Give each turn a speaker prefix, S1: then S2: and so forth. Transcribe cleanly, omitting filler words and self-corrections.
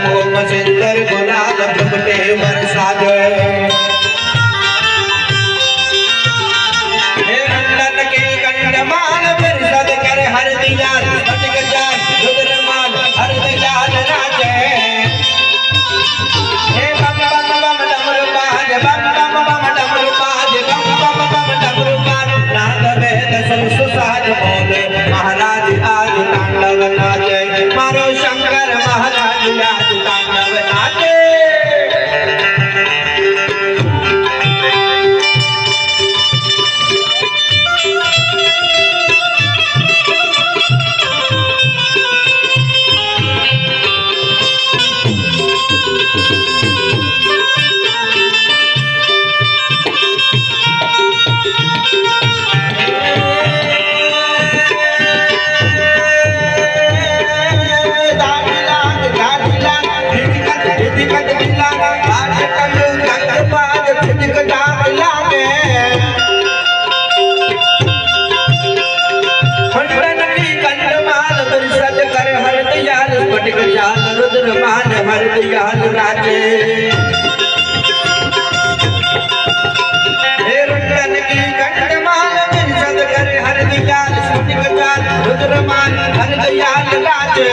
S1: मोम सिंदर गुलाल प्रगटे बरसात हे नंदन के कंडमाल बिरसद कर हर दियाल स्फटिक जाल रुद्रमाल हर दियाल नाचे हे बम बम बम डमरू बाज बम बम बम डमरू बाज बम बम बम डमरू बाज नाद वेद सब सुसाज बोले महाराज आज तांडव नाचे मारो शंकर महाराज आज तांडव नाचे रुद्रमान हर दियाल राजे हे रुद्रन की कंठमाल बिरसद कर हर दियाल स्फटिक जाल रुद्रमान हर दियाल राजे